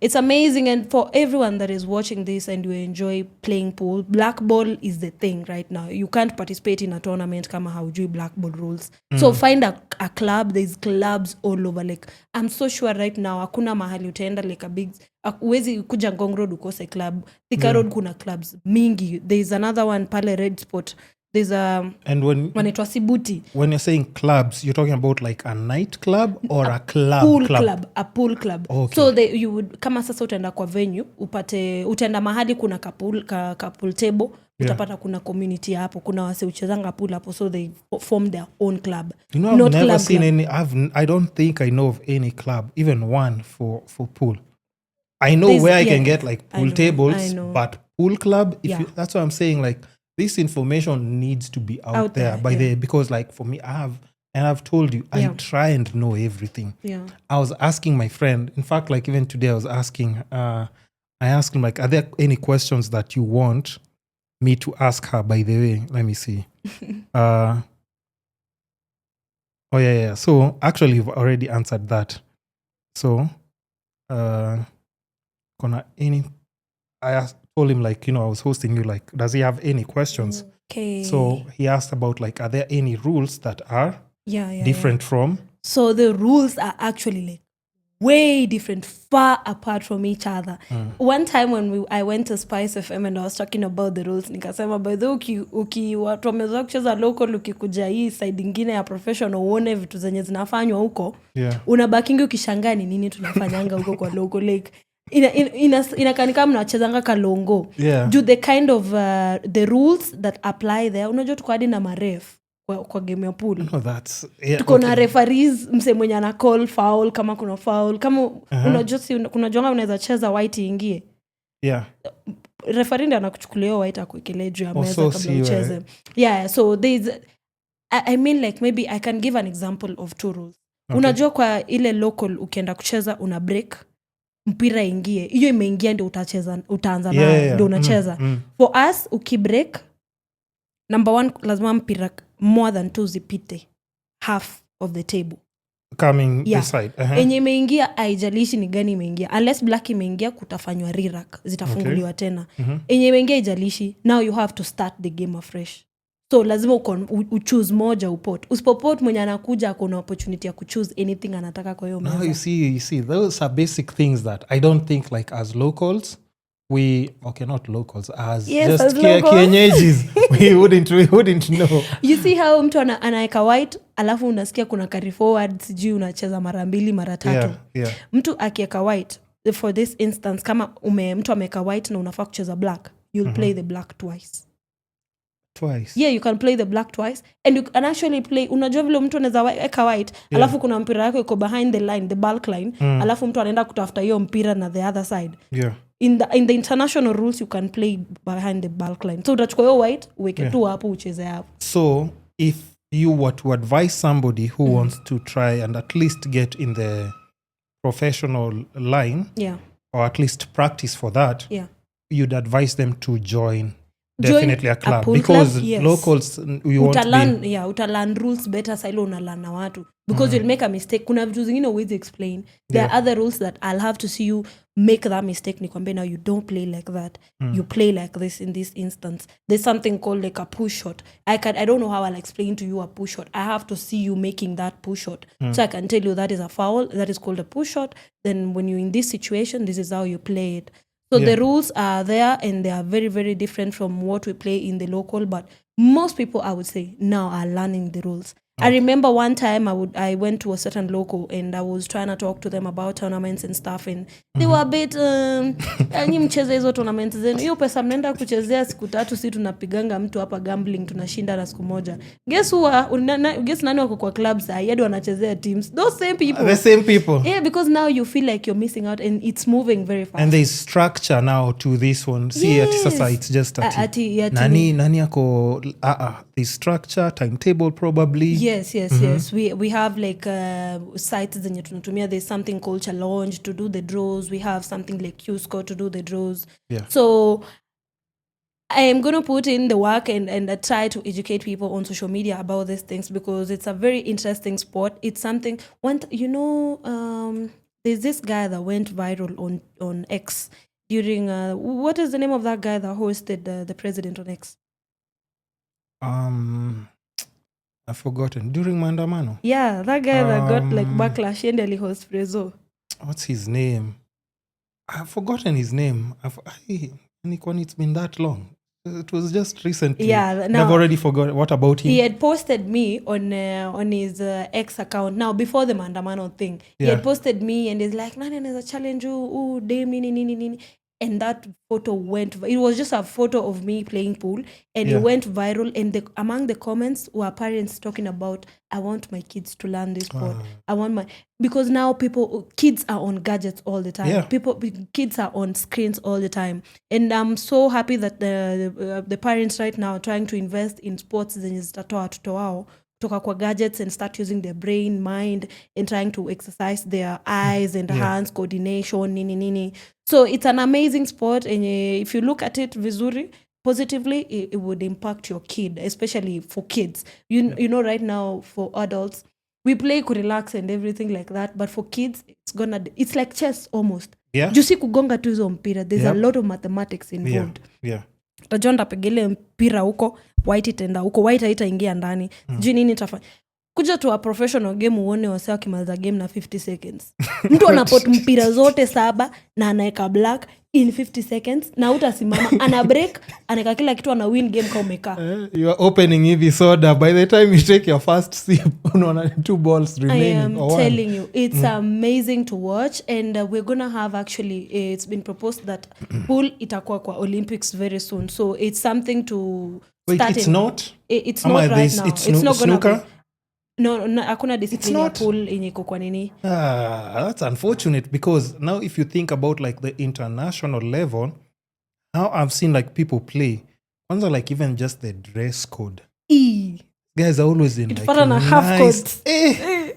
It's amazing, and for everyone that is watching this and you enjoy playing pool, Blackball is the thing right now. You can't participate in a tournament kama haujui Blackball rules. So find a club. There's clubs all over. Like I'm so sure right now hakuna mahali utaenda like a big uwezi kuja Ngong Road ukose club. Thika Road kuna clubs mingi. There's another one pale Red Spot. There's and when it was Sibuti. When you're saying clubs, you're talking about like a night club or a club? A pool club. Okay. So you would kama sasa utaenda kwa venue, utaenda mahali kuna ka pool table, utapata kuna community hapo, kuna wase uchezanga pool hapo, so they form their own club. You know, I've never seen any. I don't think I know of any club, even one for pool. I know where I can get like pool tables, but pool club, that's what I'm saying, like this information needs to be out there by the, because like for me, I've told you, I try and know everything. Yeah. I was asking my friend, in fact, like even today I was asking, I asked him like, are there any questions that you want me to ask her? By the way, let me see. So actually you've already answered that. So, I told him like, I was hosting you, like, does he have any questions? Okay. So he asked about like, are there any rules that are different from? So the rules are actually like way different, far apart from each other. One time when I went to Spice FM and I was talking about the rules, nikasema by the watu wamezoea kucheza local, ukikuja hii side ingine ya professional uone vitu zenye zinafanywa huko, unabakingi ukishangaa ni nini tunafanyanga huko kwa local, like inakani kama mnachezanga kalongo. Do the kind of the rules that apply there, unajua tuko hadi na maref kwa game ya pool. No, that's tuko na referees, mse mwenye ana call foul kama kuna foul, kama kuna jonga unaweza cheza white ingie. Referee ndiye anakuchukulia white akuekelee juu ya meza kabla ucheze. So there's I mean like maybe I can give an example of two rules. Unajua kwa ile local ukienda kucheza una break mpira ingie, hiyo imeingia ndio utaanza nayo ndio unacheza. For us ukibreak, number 1 lazima mpira more than 2 zipite half of the table coming this side. Enye imeingia haijalishi ni gani imeingia, unless black imeingia kutafanywa re-rack, zitafunguliwa tena. Enye imeingia haijalishi, now you have to start the game afresh. So lazima uchoose moja upot. Usipopot mwenye anakuja kuna opportunity ya kuchoose anything anataka kwa hiyo meza. No, you see those are basic things that I don't think like as locals not locals, as just kienyeji's we wouldn't know. You see how mtu anaeka white alafu unasikia kuna carry forward, sijui unacheza mara 2 mara 3. Mtu akieka white, for this instance kama mtu ameka white na unafaa kucheza black, you'll play the black twice. You can play the black twice and you can actually play. Unajua vile mtu anaweza weka white alafu kuna mpira yako iko behind the line, the bulk line, alafu mtu anaenda kutafuta hiyo mpira na the other side. In the international rules you can play behind the bulk line. So utachukua hiyo white uweke tu hapo ucheze hapo. So if you were to advise somebody who wants to try and at least get in the professional line, or at least practice for that, you'd advise them to join definitely a club, because locals you want to be utalan rules better silo unalan na watu, because you'll make a mistake. Kuna vitu zingine uwezi explain. There are other rules that I'll have to see you make that mistake, nikwambie now you don't play like that, you play like this. In this instance there's something called like a push shot. I don't know how I'll explain to you a push shot. I have to see you making that push shot, so I can tell you that is a foul, that is called a push shot. Then when you're in this situation, this is how you play it. So the rules are there and they are very, very different from what we play in the local. But most people, I would say, now are learning the rules. I remember one time I went to a certain local and I was trying to talk to them about tournaments and stuff, and they were a bit nyi mcheze hizo tournaments zenu, hiyo pesa mnaenda kuchezea siku 3, si tunapiganga mtu hapa gambling tunashinda na siku moja. Guess nani wako kwa clubs hadi wanachezea teams, those same people. The same people. Yeah, because now you feel like you're missing out and it's moving very fast. And there's structure now to this one. See, ati sasa it's just nani ako there's structure, timetable probably. Yes. We have like sites zenye tunatumia. There's something called challenge to do the draws. We have something like Q-score to do the draws. So I am going to put in the work and try to educate people on social media about these things, because it's a very interesting sport. It's something there's this guy that went viral on X during what is the name of that guy that hosted the president on X? I've forgotten. During Maandamano? Yeah, that guy that got like backlash and he host Prezo. What's his name? I've forgotten his name. It's been that long. It was just recently. Yeah, I've already forgot. What about him? He had posted me on his X account. Now, before the Maandamano thing, he had posted me and he's like, "Nani there's a challenge, ooh, damn, nini. And that photo it was just a photo of me playing pool, and it went viral. And among the comments were parents talking about, I want my kids to learn this sport. Because now kids are on gadgets all the time. Kids are on screens all the time. And I'm so happy that the parents right now are trying to invest in sports zenye zitatoa watoto wao kutoka kwa gadgets and start using their brain, mind, and trying to exercise their eyes and hands, coordination, nini. So it's an amazing sport, and if you look at it vizuri, positively, it would impact your kid, especially for kids. You know, right now for adults, we play to relax and everything like that, but for kids, it's like chess almost. Yeah. Jusi kugonga tu hizo mpira. There's a lot of mathematics involved. Yeah. Tajua ndapegele mpira huko, white itenda huko, white haitaingia ndani. Sijui nini tafanya. Kuja tu a professional game uone wase wakimaliza game na 50 seconds. Mtu anapot mpira zote 7 na anaeka black in 50 seconds na utasimama ana break anaweka kila kitu ana win game kama umekaa. You are opening hivi soda, by the time you take your first sip unaona 2 balls remaining. I am telling you, it's amazing to watch, and we're gonna have actually it's been proposed that pool itakuwa kwa Olympics very soon, so it's something to start. It's not right now. It's not snooker? gonna be. No, hakuna discipline ya pool yenye iko kwa nini. That's unfortunate, because now if you think about like the international level, how I've seen like people play, kwanza like even just the dress code. Guys are always in like half coats. By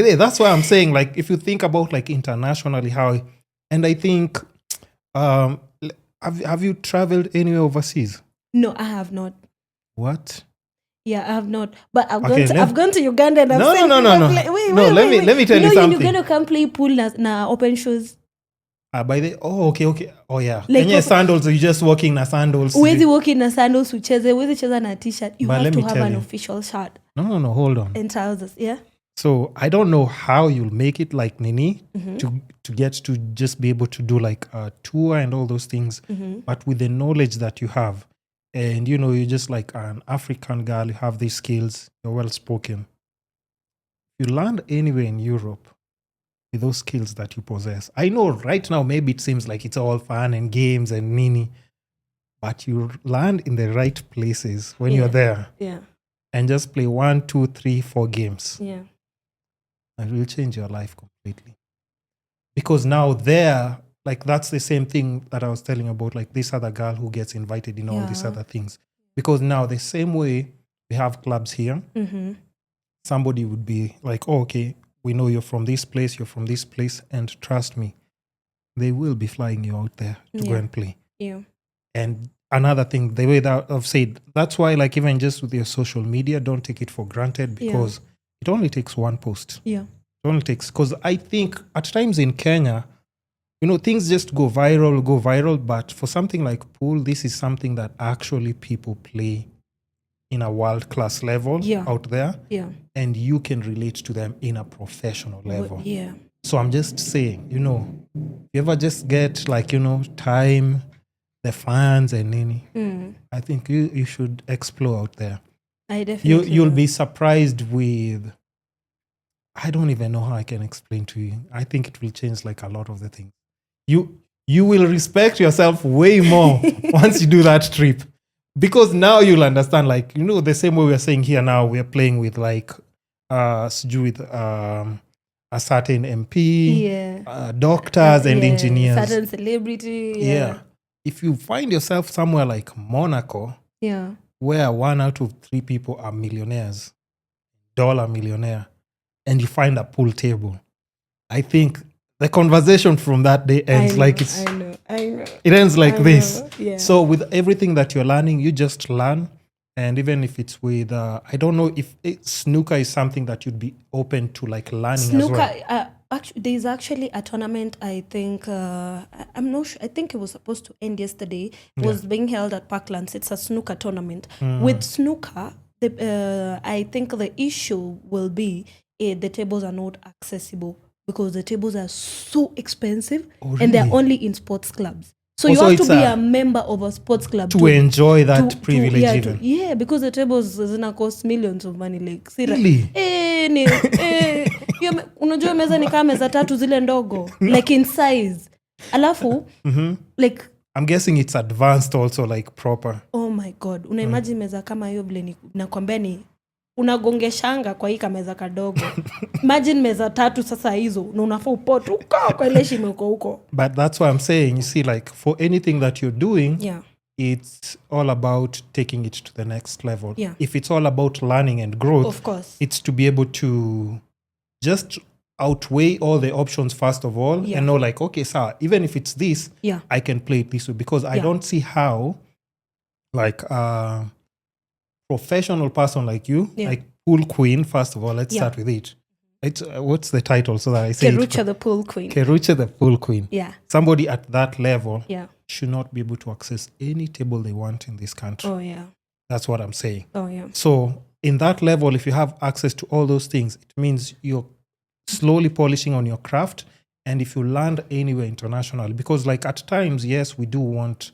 the way, that's why I'm saying, like, if you think about like internationally how, and I think, have you traveled anywhere overseas? No, I have not. What? Yeah, I have not. But I've gone to Uganda and I've seen No, let me tell you something. You're going to come play pool na open shoes. By the okay. Oh yeah. Like, and sandals, you just walking na sandals. Uwezi walking na sandals ucheze, uwezi cheza na t-shirt. You have to have an official shirt. No, hold on. And trousers, yeah. So I don't know how you'll make it like Nini to get to just be able to do like a tour and all those things. But with the knowledge that you have, and you know, you're just like an African girl, you have these skills, you're well spoken. You land anywhere in Europe with those skills that you possess. I know right now maybe it seems like it's all fun and games and Nini, but you land in the right places when you're there. Yeah. And just play 1, 2, 3, 4 games. Yeah. And it will change your life completely. Because now there, like that's the same thing that I was telling about, like this other girl who gets invited in all these other things. Because now the same way we have clubs here, somebody would be like, oh, okay, we know you're from this place, and trust me, they will be flying you out there to go and play. Yeah. And another thing, the way that I've said, that's why like even just with your social media, don't take it for granted, because it only takes one post. Yeah. It only takes, because I think at times in Kenya, you know, things just go viral, but for something like pool, this is something that actually people play in a world-class level out there. Yeah. And you can relate to them in a professional level. Yeah. So I'm just saying, you know, you ever just get like, you know, time, the fans and any, I think you should explore out there. I definitely You'll be surprised with, I don't even know how I can explain to you. I think it will change like a lot of the things. You will respect yourself way more once you do that trip, because now you'll understand, like, you know, the same way we're saying here now, we're playing with like a certain MP, doctors and engineers, certain celebrity. Yeah. If you find yourself somewhere like Monaco, where 1 out of 3 people are millionaires, dollar millionaire, and you find a pool table, I think the conversation from that day ends I know. It ends like this. Yeah. So with everything that you're learning, you just learn And even if it's with, I don't know if snooker is something that you'd be open to like learning snooker, as well. There's actually a tournament, I think, I'm not sure, I think it was supposed to end yesterday. It was being held at Parklands. It's a snooker tournament. With snooker, I think the issue will be the tables are not accessible because the tables are so expensive and they're only in sports clubs. So you have to be a member of a sports club to enjoy that privilege even. Because the tables zina cost millions of money. Like, really? Unajua meza ni kama meza 3 zile ndogo. Like in size. Alafu, like... I'm guessing it's advanced also, like proper. Oh my God. Unaimagine meza kama hiyo vile nakwambia ni unagongeshanga kwa hii kameza kadogo. Imagine meza 3 sasa hizo na unafaa upotu kwa ile shimo huko. But that's what I'm saying. You see, like for anything that you're doing, it's all about taking it to the next level. Yeah. If it's all about learning and growth, of course, it's to be able to just outweigh all the options first of all and know like, okay, sir, even if it's this, I can play it this way because I don't see how like professional person like you, like pool queen, first of all, let's start with it. It's what's the title so that I say Keruche the pool queen. Keruche the pool queen. Yeah. Somebody at that level should not be able to access any table they want in this country. Oh yeah. That's what I'm saying. Oh yeah. So in that level, if you have access to all those things, it means you're slowly polishing on your craft. And if you land anywhere internationally, because like at times, yes, we do want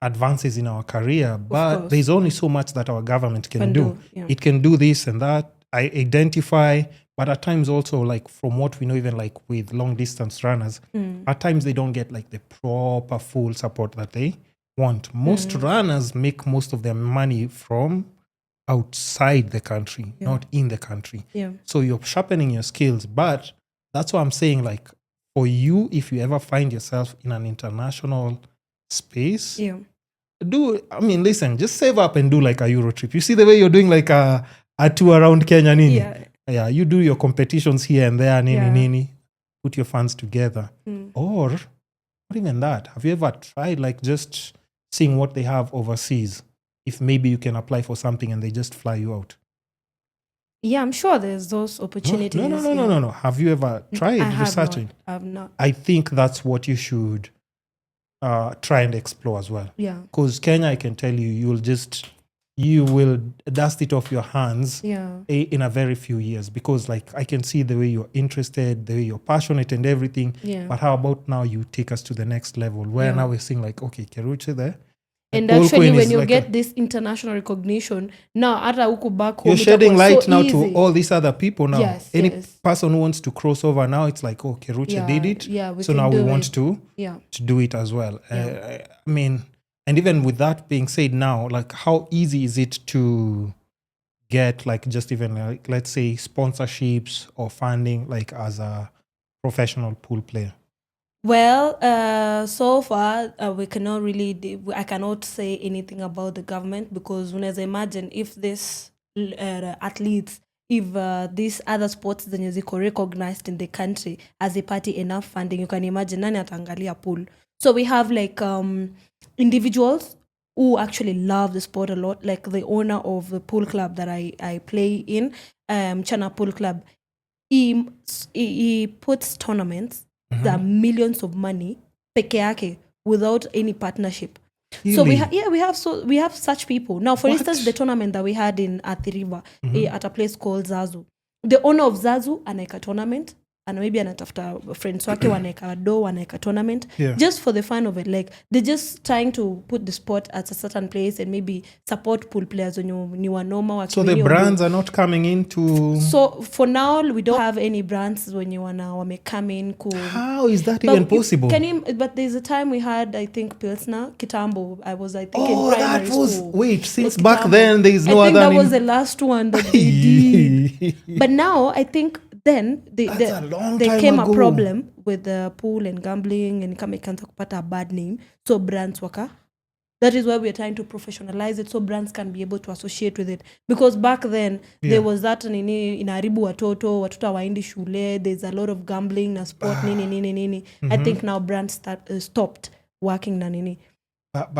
advances in our career, but there's only so much that our government can do. It can do this and that. I identify, but at times also like from what we know, even like with long distance runners, at times they don't get like the proper full support that they want. Most runners make most of their money from outside the country, not in the country. So you're sharpening your skills, but that's what I'm saying, like for you, if you ever find yourself in an international space, listen, just save up and do like a Euro trip. You see the way you're doing like a tour around Kenya, Nini? Yeah, you do your competitions here and there, Nini. Put your funds together. Or, not even that, have you ever tried like just seeing what they have overseas? If maybe you can apply for something and they just fly you out. Yeah, I'm sure there's those opportunities. No. Have you ever tried researching? I have not. I think that's what you should try and explore as well. Yeah. Because Kenya, I can tell you, you will dust it off your hands in a very few years. Because like I can see the way you're interested, the way you're passionate and everything. Yeah. But how about now you take us to the next level where now we're seeing like, okay, Keruche there. And actually, when you get this international recognition, now ata huku back home, you're shedding light so now easy to all these other people now. Yes, Any person who wants to cross over now, it's like, oh, Keruche did it. Yeah, so now we want to do it as well. Yeah. I mean, and even with that being said now, like how easy is it to get like just even like, let's say sponsorships or funding like as a professional pool player? Well, so far, we cannot really, I cannot say anything about the government because when I imagine if this athletes, if these other sports zenye ziko recognized in the country as a party enough funding, you can imagine nani ataangalia pool. So we have like individuals who actually love the sport a lot, like the owner of the pool club that I play in, Chana Pool Club. He puts tournaments that are millions of money peke yake without any partnership. Really? So we have such people. Now, for instance, the tournament that we had in Athi River at a place called Zazu. The owner of Zazu anaeka tournament and maybe anatafuta friends wake wanaeka do wanaeka tournament just for the fun of it. Like they're just trying to put the sport at a certain place and maybe support pool players when you wanoma. So the brands are not coming into. So for now we don't have any brands when you wanna wame come in. How is that even possible? But there's a time we had, I think, Pilsner Kitambo. I think in primary school. Wait, since back then there is no other. I think that was the last one that they did. But now I think then there came a problem with the pool and gambling and kama ikaanza kupata a bad name, so brands that is why we are trying to professionalize it so brands can be able to associate with it, because back then there was that nini inaharibu watoto waendi shule, there's a lot of gambling na sport nini. I think now brands stopped working na nini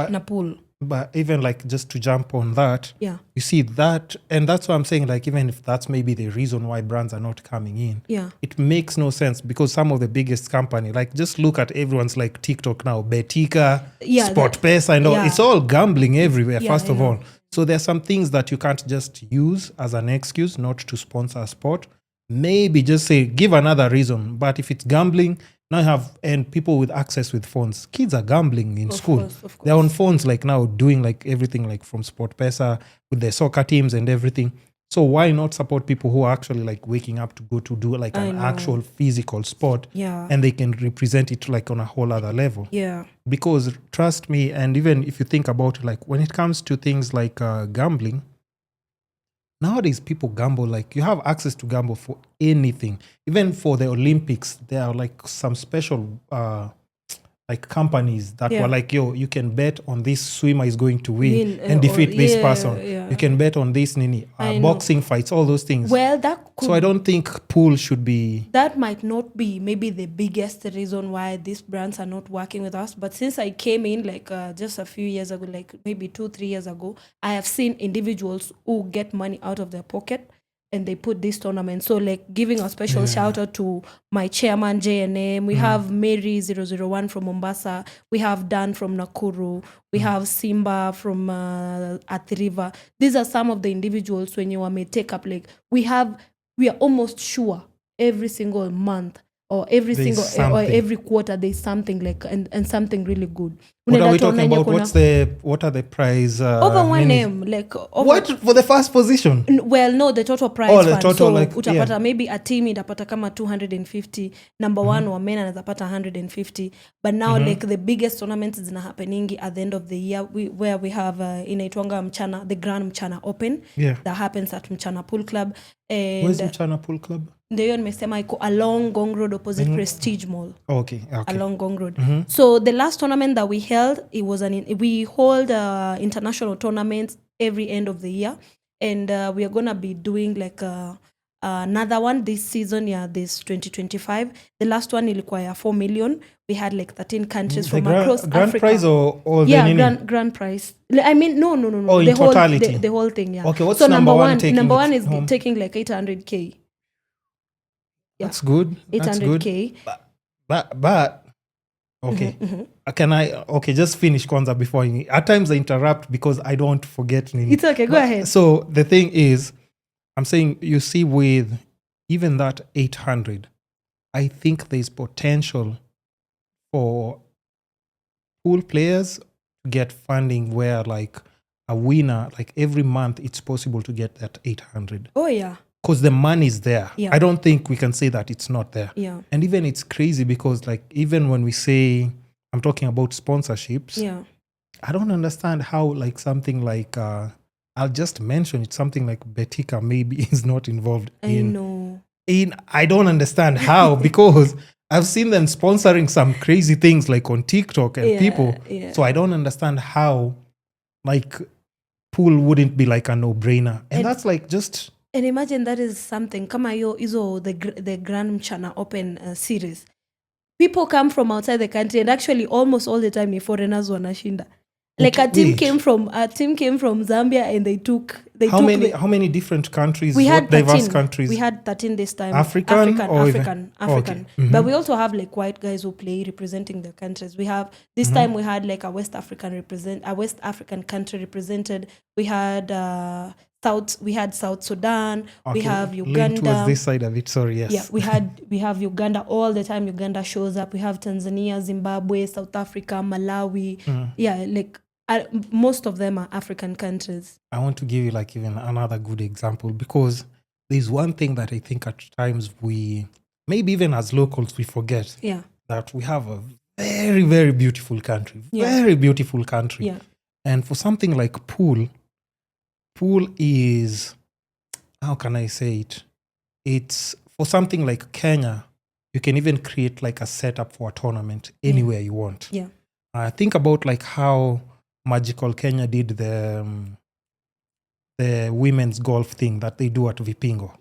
na pool. But even like just to jump on that, you see that, and that's what I'm saying, like even if that's maybe the reason why brands are not coming in, it makes no sense because some of the biggest company, like just look at everyone's like TikTok now, Betika, SportPesa, I know it's all gambling everywhere, first of all. So there's some things that you can't just use as an excuse not to sponsor a sport. Maybe just say, give another reason. But if it's gambling, now you have, and people with access with phones, kids are gambling in school. Of course. They're on phones like now doing like everything like from SportPesa with their soccer teams and everything. So why not support people who are actually like waking up to go to do like an actual physical sport and they can represent it like on a whole other level? Because trust me, and even if you think about it, like when it comes to things like gambling, nowadays people gamble, like you have access to gamble for anything. Even for the Olympics, there are like some special like companies that were like, yo, you can bet on this swimmer is going to win and defeat this person. You can bet on this boxing fights, all those things. Well, that could, so I don't think pool should be... That might not be maybe the biggest reason why these brands are not working with us. But since I came in like just a few years ago, like maybe 2-3 years ago, I have seen individuals who get money out of their pocket and they put this tournament. So like giving a special shout out to my chairman, JNM. We have Mary 001 from Mombasa. We have Dan from Nakuru. We have Simba from Athi River. These are some of the individuals when you may take up, like we are almost sure every single month or every quarter there's something like and something really good. What are we talking about? What are the prize? Over one name, like what for the first position? Well, no, the total prize. Oh, the total, so like utapata maybe a team itapata kama 250. Number one wa men anazapata 150. But now like the biggest tournaments zina happeningi at the end of the year, where we have inaitwanga Mchana, the Grand Mchana Open that happens at Mchana Pool Club. And where's Mchana Pool Club? Ndio nimesema iko along Gong Road opposite Prestige Mall. Okay. Along Gong Road. So the last tournament that we held, it was we hold international tournaments every end of the year, and we are gonna be doing like another one this season, this 2025. The last one ilikuwa 4 million. We had like 13 countries from across grand Africa. Prize or grand prize. I mean no. Oh, in totality. The whole thing, Okay, what's so number one? Number one is taking like 800K. That's good. 800K. But okay. Can I just finish kwanza before at times I interrupt because I don't forget. It's okay, go ahead. So the thing is, I'm saying, you see, with even that 800, I think there's potential for pool players to get funding where like a winner, like every month it's possible to get that 800. Oh yeah. Because the money is there. I don't think we can say that it's not there. And even it's crazy because like even when we say, I'm talking about sponsorships, I don't understand how like something like, I'll just mention it, something like Betika maybe is not involved I don't understand how, because I've seen them sponsoring some crazy things like on TikTok and people. So I don't understand how like pool wouldn't be like a no-brainer. And that's like just... And imagine that is something kama hiyo hizo the Grand Mchana Open series. People come from outside the country, and actually almost all the time ni foreigners wanashinda. Like a team came from Zambia, and they took how many different countries? We had 13, diverse countries. We had 13 this time. African. Okay. But we also have like white guys who play representing their countries. We have this time we had like a West African country represented. We had South Sudan. We have Uganda. Towards this side of it, sorry, yes. Yeah, we have Uganda all the time. Uganda shows up. We have Tanzania, Zimbabwe, South Africa, Malawi. Yeah, like most of them are African countries. I want to give you like even another good example, because there's one thing that I think at times we, maybe even as locals, we forget. That we have a very, very beautiful country. Very beautiful country. Yeah. And for something like pool is, how can I say it? It's for something like Kenya, you can even create like a setup for a tournament anywhere you want. Think about like how Magical Kenya did the women's golf thing that they do at Vipingo.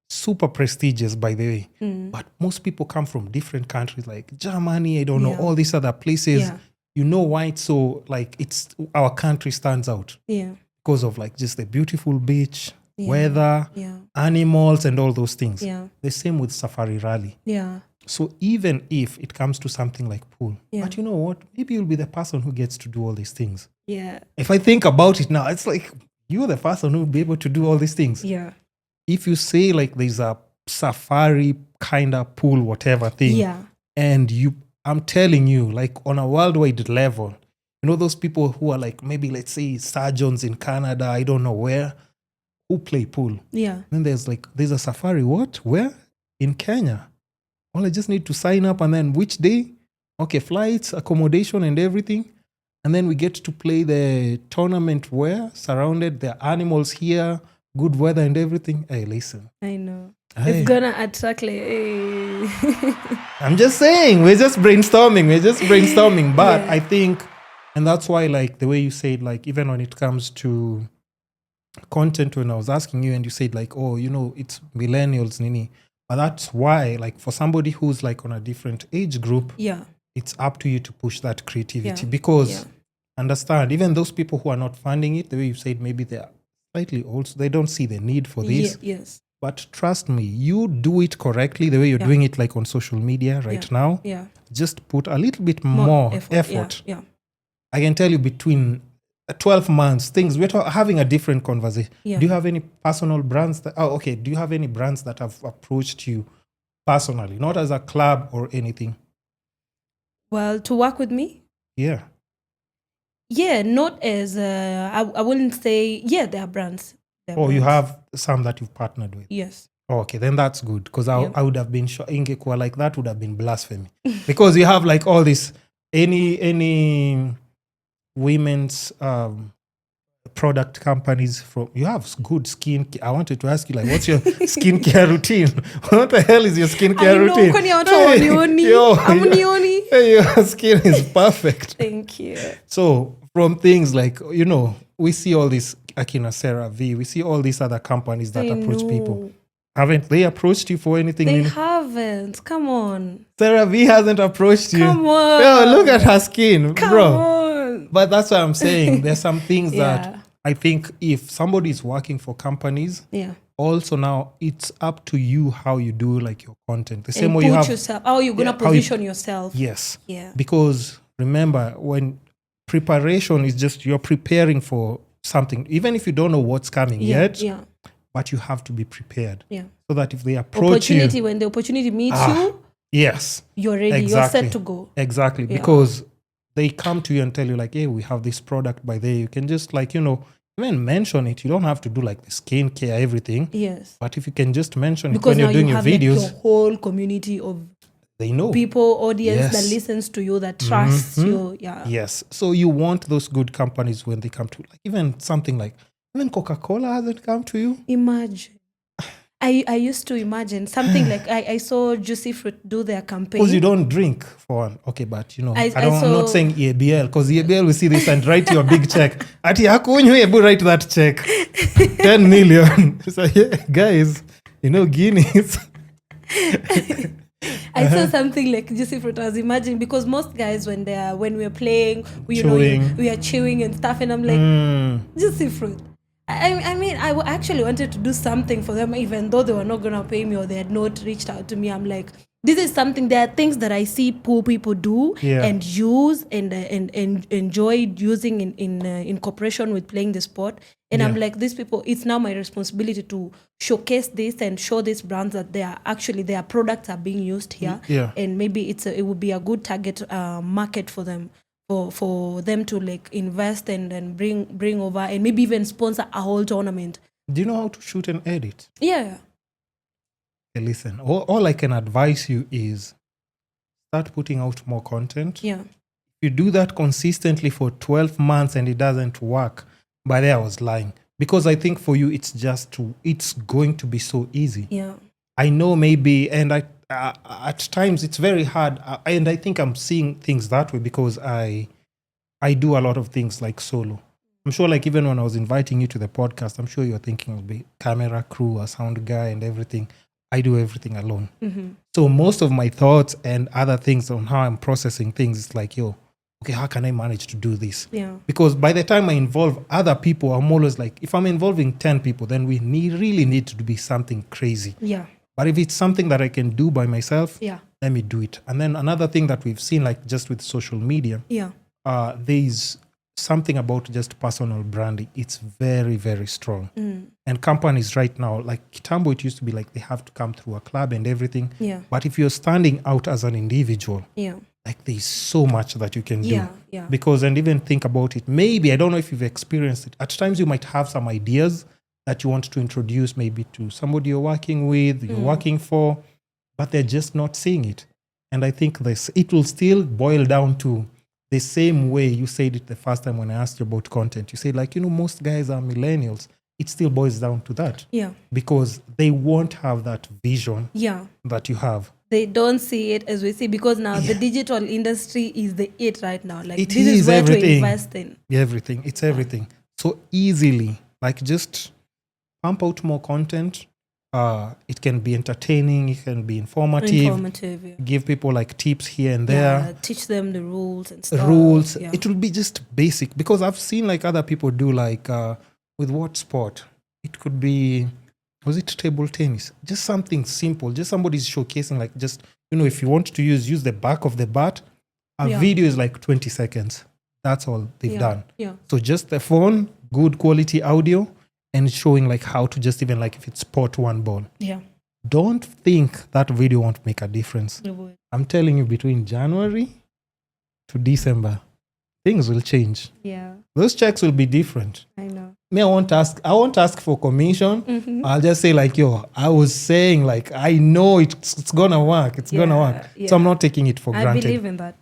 Super prestigious, by the way. But most people come from different countries like Germany, I don't know, all these other places. you know why it's so, like, it's our country stands out. Yeah. Because of like just the beautiful beach, weather, animals, and all those things. Yeah. The same with Safari Rally. Yeah. So even if it comes to something like pool, but you know what? Maybe you'll be the person who gets to do all these things. Yeah. If I think about it now, it's like you're the person who will be able to do all these things. Yeah. If you say like there's a safari kind of pool, whatever thing, and I'm telling you, like on a worldwide level, you know, those people who are like, maybe let's say surgeons in Canada, I don't know where, who play pool. Yeah. Then there's a safari, what? Where? In Kenya. Well, I just need to sign up, and then which day? Okay, flights, accommodation, and everything. And then we get to play the tournament where? Surrounded, there are animals here, good weather and everything. Hey, listen. I know. Hey. It's gonna attract like, hey. I'm just saying, we're just brainstorming. But I think, and that's why, like, the way you said, like, even when it comes to content, when I was asking you and you said, like, oh, you know, it's millennials, Nini. But that's why, like, for somebody who's, like, on a different age group, it's up to you to push that creativity. Because, understand, even those people who are not funding it, the way you said, maybe they're slightly old, so they don't see the need for this. Yes. But trust me, you do it correctly, the way you're doing it, like on social media right now. Yeah. Just put a little bit more effort. Yeah. I can tell you between 12 months, things, we're having a different conversation. Yeah. Do you have any personal brands do you have any brands that have approached you personally, not as a club or anything? Well, to work with me? Yeah. Yeah, not as, I wouldn't say, there are brands. You have some that you've partnered with? Yes. Okay, then that's good, because I would have been sure, ingekuwa like that would have been blasphemy. Because you have like all this, any women's product companies you have good skin. I wanted to ask you, like, what's your skincare routine? What the hell is your skincare routine? Hey, your skin is perfect. Thank you. So from things like, you know, we see all this Akina Sarah V, we see all these other companies that approach people. Haven't they approached you for anything? They haven't. Come on. Sarah V hasn't approached you. Come on. Yo, look at her skin, Come bro. on. But that's what I'm saying. There's some things that I think if somebody is working for companies, also now it's up to you how you do like your content. The same way you have yourself. How you're gonna position yourself. Yes. Yeah. Because remember, when preparation is just you're preparing for something, even if you don't know what's coming yet. Yeah. But you have to be prepared. Yeah. So that if they approach you, when the opportunity meets you, yes, you're ready. Exactly. You're set to go. Exactly. Yeah. Because they come to you and tell you, like, hey, we have this product by there. You can just, like, you know, even mention it. You don't have to do like the skincare, everything. Yes. But if you can just mention it when you're doing your videos. Because now you have like your whole community of they know people, audience that listens to you, that trusts you. Yeah. Yes. So you want those good companies when they come to, like, even something like, even Coca-Cola hasn't come to you? Imagine. I used to imagine something like I saw Juicy Fruit do their campaign. Because you don't drink for one. Okay, but you know, I'm not saying EABL, because EABL will see this and write you a big check. Ati hakunyu ebu write that check. 10 million. So yeah, guys, you know, Guinness. I saw something like Juicy Fruit. I was imagining, because most guys when we're playing, we are chewing and stuff, and I'm like, Juicy Fruit. I mean, I actually wanted to do something for them, even though they were not going to pay me or they had not reached out to me. I'm like, this is something, there are things that I see poor people do and use and enjoy using in cooperation with playing the sport. And I'm like, these people, it's now my responsibility to showcase this and show these brands that their products are being used here. Yeah. And maybe it would be a good target market for them. For them to like invest and bring over and maybe even sponsor a whole tournament. Do you know how to shoot and edit? Yeah. Okay, listen, all I can advise you is start putting out more content. Yeah. If you do that consistently for 12 months and it doesn't work, by there I was lying. Because I think for you, it's going to be so easy. Yeah. I know maybe, and at times it's very hard, and I think I'm seeing things that way because I do a lot of things like solo. I'm sure, like, even when I was inviting you to the podcast, I'm sure you're thinking of the camera crew, a sound guy and everything. I do everything alone. Mm-hmm. So most of my thoughts and other things on how I'm processing things is like, okay, how can I manage to do this? Yeah. Because by the time I involve other people, I'm always like, if I'm involving 10 people, then we really need to be something crazy. Yeah. But if it's something that I can do by myself, yeah, let me do it. And then another thing that we've seen, like just with social media, yeah, there's something about just personal branding. It's very, very strong. And companies right now, like Kitambo, it used to be like they have to come through a club and everything. yeah, But if you're standing out as an individual, yeah, like there's so much that you can do. Yeah. Because, and even think about it, maybe, I don't know if you've experienced it, at times you might have some ideas that you want to introduce maybe to somebody you're working with, you're working for, but they're just not seeing it. And I think it will still boil down to the same way you said it the first time when I asked you about content. You said, like, most guys are millennials. It still boils down to that. Yeah. Because they won't have that vision that you have. They don't see it as we see, because now the digital industry is the it right now. Like, it this is where everything. to invest in. Everything. It's everything. So easily, like, just pump out more content. It can be entertaining. It can be informative. Give people like tips here and there. Teach them the rules and stuff. Rules. Yeah. It will be just basic, because I've seen like other people do like with what sport? It could be, was it table tennis? Just something simple. Just somebody's showcasing, like, just, if you want to use the back of the bat. A video is like 20 seconds. That's all they've done. Yeah. So just the phone, good quality audio, and showing like how to just even like if it's spot one ball. Yeah. Don't think that video won't make a difference. I'm telling you, between January to December, things will change. Yeah. Those checks will be different. I know. Me, I won't ask for commission. I'll just say like, I was saying like, I know it's gonna work. It's gonna work. Yeah. So I'm not taking it for granted. I believe in that.